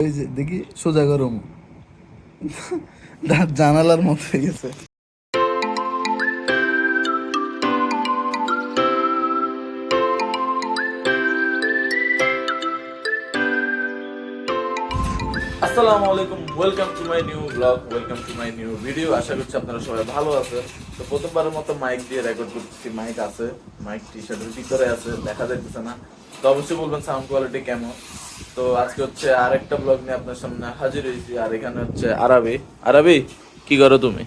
ওই যে দেখি সোজা গরম দাঁত জানালার মতো হয়ে গেছে। আসসালামু আলাইকুম, welcome to my new blog, welcome to my new video. আশা করছি আপনারা সবাই ভালো আছেন। তো প্রথমবারের মতো মাইক দিয়ে রেকর্ড করতেছি। মাইক আছে, মাইক টি শার্টের ভিতরে আছে, দেখা যাইতেছে না। তো অবশ্যই বলবেন সাউন্ড কোয়ালিটি কেমন। তো আজকে হচ্ছে আরেকটা ব্লগ নিয়ে আপনার সামনে হাজির হয়েছি। আর এখানে হচ্ছে আরাবি। আরাবি, কি করো তুমি?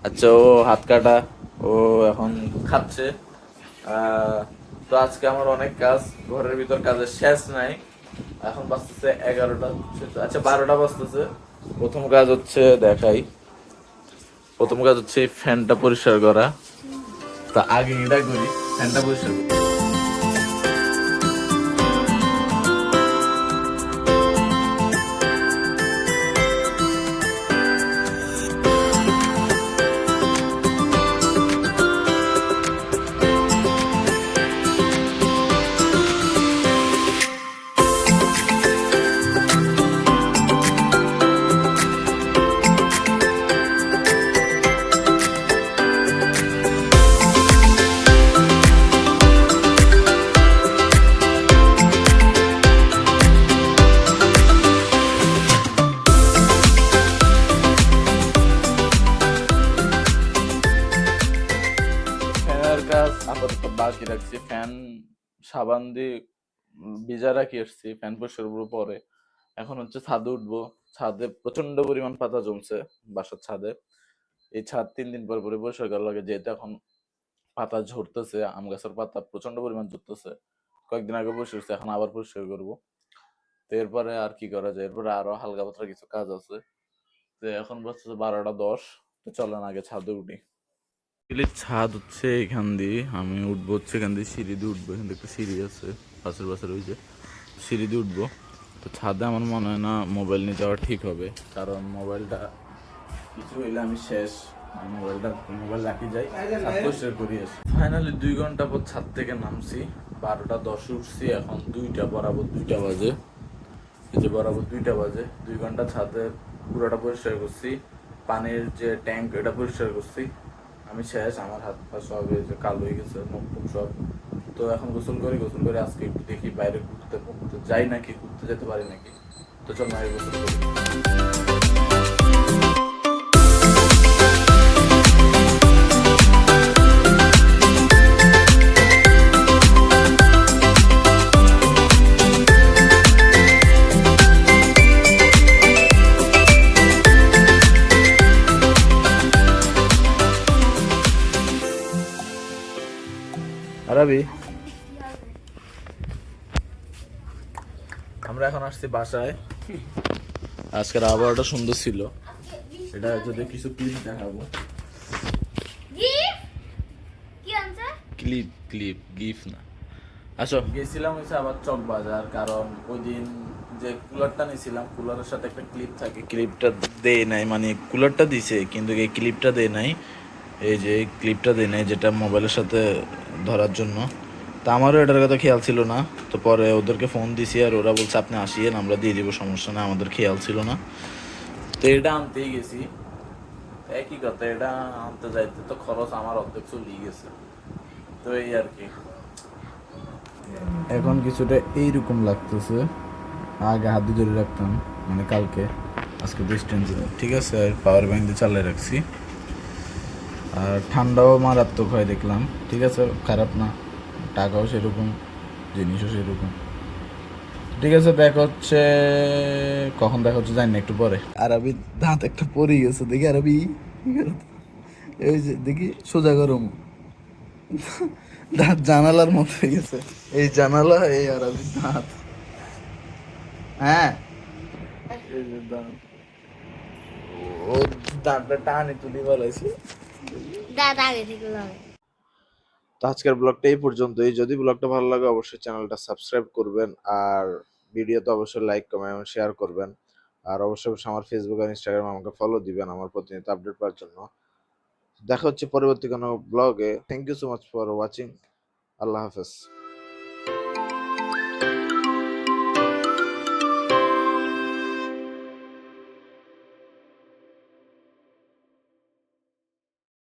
আচ্ছা, ও হাত কাটা, ও এখন খাচ্ছে। আহ, তো আজকে আমার অনেক কাজ, ঘরের ভিতর কাজের শেষ নাই। এখন বাজতেছে 11টা, আচ্ছা 12টা বাজতেছে। প্রথম কাজ হচ্ছে দেখাই, প্রথম কাজ হচ্ছে এই ফ্যানটা পরিষ্কার করা। তা আগে এটা করি, ফ্যানটা পরিষ্কার করি। ফ্যানের কাজ আপাতত বাকি রাখছি। ফ্যান সাবান দিয়ে ভিজা রাখি আসছি, ফ্যান পরিষ্কার করবো পরে। এখন হচ্ছে ছাদে উঠবো। ছাদে প্রচন্ড পরিমাণ পাতা জমছে বাসার ছাদে। এই ছাদ 3 দিন পর পরে পরিষ্কার করা লাগে, যেহেতু এখন পাতা ঝরতেছে, আম গাছের পাতা প্রচন্ড পরিমাণ ঝরতেছে। কয়েকদিন আগে পরিষ্কার করছি, এখন আবার পরিষ্কার করবো। তো এরপরে আর কি করা যায়, এরপরে আরো হালকা পাতলা কিছু কাজ আছে। তো এখন বলছে 12টা 10। তো চলেন আগে ছাদে উঠি। ছাদ হচ্ছে এখান দিয়ে আমি উঠবো, হচ্ছে এখান দিয়ে সিঁড়ি দিয়ে উঠবো। এখান থেকে একটা সিঁড়ি আছে, পাশের পাশের ওই যে সিঁড়ি দিয়ে উঠবো। তো ছাদে আমার মনে হয় না মোবাইল নিয়ে যাওয়া ঠিক হবে, কারণ মোবাইলটা কিছু হইলে আমি শেষ। মোবাইল রাখি যাই, ছাদ পরিষ্কার করি আসি। ফাইনালি 2 ঘন্টা পর ছাদ থেকে নামছি। 12টা 10 উঠছি, এখন 2টা বরাবর 2টা বাজে। এই যে বরাবর 2টা বাজে, 2 ঘন্টা ছাদে পুরোটা পরিষ্কার করছি। পানির যে ট্যাঙ্ক এটা পরিষ্কার করছি। আমি শেষ, আমার হাত পা সব এই যে কালো হয়ে গেছে, মুখ টুক সব। তো এখন গোসল করি, গোসল করে আজকে একটু দেখি বাইরে ঘুরতে ঘুরতে যাই নাকি, ঘুরতে যেতে পারি নাকি। তো চল আগে গোসল করি। আরবি, আমরা এখন আসছি বাসায়। আজকের আবহাওয়াটা সুন্দর ছিল। এটা যদি কিছু ক্লিপ দেখাবো। ক্লিপ ক্লিপ গিফট না। আসো, গেছিলাম হচ্ছে আবার চক বাজার, কারণ ওই দিন যে কুলারটা নিয়েছিলাম, কুলারের সাথে একটা ক্লিপ থাকে, ক্লিপটা দেয় নাই। মানে কুলারটা দিছে কিন্তু এই ক্লিপটা দেয় নাই। এই যে ক্লিপটা দেয় নাই, যেটা মোবাইলের সাথে ধরার জন্য। তা আমারও এটার কথা খেয়াল ছিল না। তো পরে ওদেরকে ফোন দিছি, আর ওরা বলছে আপনি আসিয়েন, আমরা দিয়ে দিব, সমস্যা না। আমাদের খেয়াল ছিল না। তো এটা আনতেই গেছি, একই কথা। এটা আনতে যাইতে তো খরচ আমার অর্ধেক চলেই গেছে। তো এই আর কি। এখন কিছুটা এইরকম লাগতেছে, আগে হাত দিয়ে ধরে রাখতাম, মানে কালকে। আজকে ডিস্টেন্স ঠিক আছে, আর পাওয়ার ব্যাংক দিয়ে চালিয়ে রাখছি। আর ঠান্ডাও মারাত্মক হয় দেখলাম, ঠিক আছে, খারাপ না। টাকাও সেরকম, জিনিসও সেরকম। ঠিক আছে, দেখা হচ্ছে। কখন দেখা হচ্ছে জানি না, একটু পরে। আরবি দাঁত একটা পড়ে গেছে, দেখি আরবি এই যে দেখি সোজা গরম দাঁত জানালার মতো হয়ে গেছে। এই জানালা, এই আরবি দাঁত। হ্যাঁ, এই যে দাঁত, ও দাঁতটা টানি তুলি বলাইছে। দাঁত আগে থেকে লাগে। তো আজকের ব্লগটা এই পর্যন্তই। যদি ব্লগটা ভালো লাগে অবশ্যই চ্যানেলটা সাবস্ক্রাইব করবেন, আর ভিডিওতে অবশ্যই লাইক কমেন্ট এবং শেয়ার করবেন। আর অবশ্যই আমার ফেসবুক আর ইনস্টাগ্রামে আমাকে ফলো দিবেন আমার প্রতিনিয়ত আপডেট পাওয়ার জন্য। দেখা হচ্ছে পরবর্তী কোনো ব্লগে। Thank you so much for watching. আল্লাহ হাফেজ।